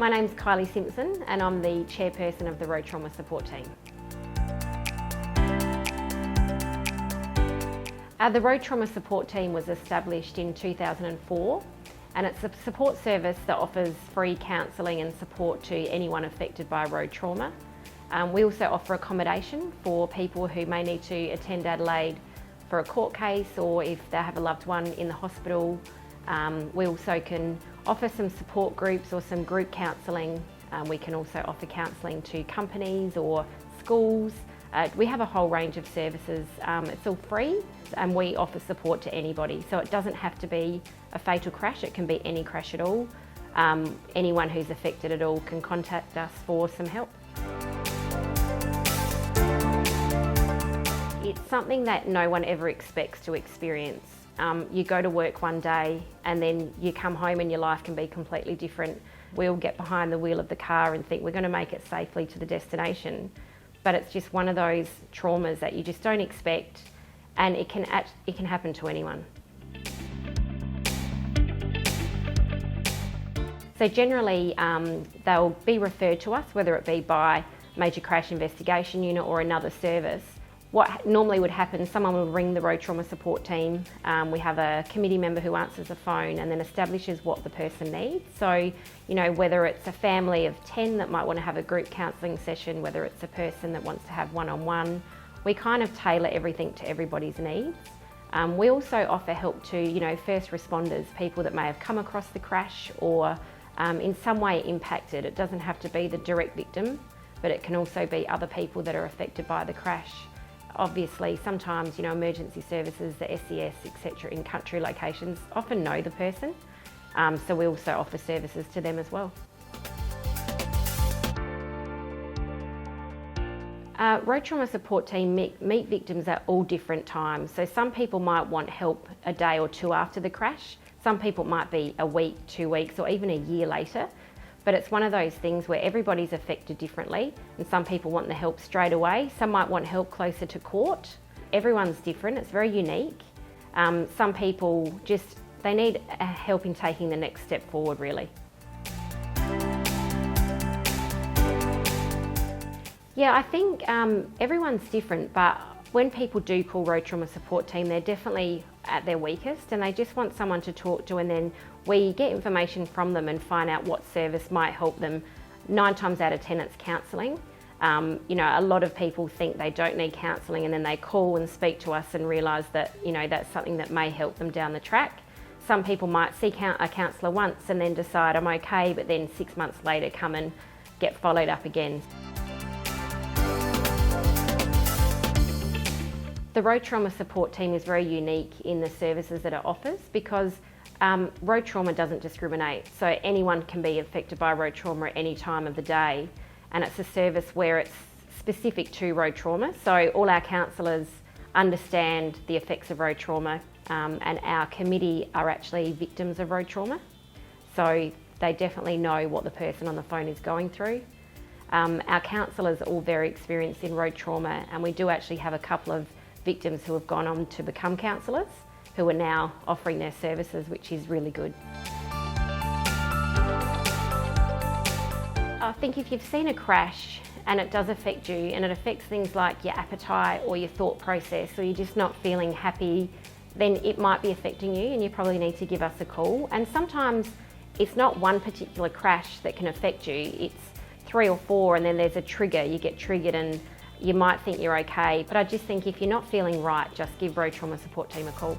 My name's Kylie Simpson and I'm the chairperson of the Road Trauma Support Team. The Road Trauma Support Team was established in 2004 and it's a support service that offers free counselling and support to anyone affected by road trauma. We also offer accommodation for people who may need to attend Adelaide for a court case or if they have a loved one in the hospital. We also can offer some support groups or some group counselling. We can also offer counselling to companies or schools. We have a whole range of services. It's all free and we offer support to anybody. So it doesn't have to be a fatal crash, it can be any crash at all. Anyone who's affected at all can contact us for some help. It's something that no one ever expects to experience. You go to work one day and then you come home and your life can be completely different. We'll get behind the wheel of the car and think we're going to make it safely to the destination, but it's just one of those traumas that you just don't expect, and it can happen to anyone. So generally they'll be referred to us, whether it be by Major Crash Investigation Unit or another service. What normally would happen, someone will ring the Road Trauma Support Team. We have a committee member who answers the phone and then establishes what the person needs. So, whether it's a family of 10 that might want to have a group counselling session, whether it's a person that wants to have one-on-one, we kind of tailor everything to everybody's needs. We also offer help to, first responders, people that may have come across the crash or in some way impacted. It doesn't have to be the direct victim, but it can also be other people that are affected by the crash. Obviously, sometimes, emergency services, the SES, etc. in country locations often know the person, so we also offer services to them as well. Road Trauma Support Team meet victims at all different times. So some people might want help a day or two after the crash. Some people might be a week, 2 weeks, or even a year later. But it's one of those things where everybody's affected differently and some people want the help straight away. Some might want help closer to court. Everyone's different, it's very unique. Some people they need help in taking the next step forward, really. Yeah, I think everyone's different, but when people do call Road Trauma Support Team, they're definitely at their weakest and they just want someone to talk to, and then we get information from them and find out what service might help them. 9 times out of 10 it's counselling. A lot of people think they don't need counselling and then they call and speak to us and realise that that's something that may help them down the track. Some people might seek out a counsellor once and then decide I'm okay, but then 6 months later come and get followed up again. The Road Trauma Support Team is very unique in the services that it offers because road trauma doesn't discriminate. So anyone can be affected by road trauma at any time of the day, and it's a service where it's specific to road trauma. So all our counsellors understand the effects of road trauma, and our committee are actually victims of road trauma. So they definitely know what the person on the phone is going through. Our counsellors are all very experienced in road trauma, and we do actually have a couple of victims who have gone on to become counsellors who are now offering their services, which is really good. I think if you've seen a crash and it does affect you and it affects things like your appetite or your thought process, or you're just not feeling happy, then it might be affecting you and you probably need to give us a call. And sometimes it's not one particular crash that can affect you, it's 3 or 4 and then there's a trigger, you get triggered and you might think you're okay, but I just think if you're not feeling right, just give Road Trauma Support Team a call.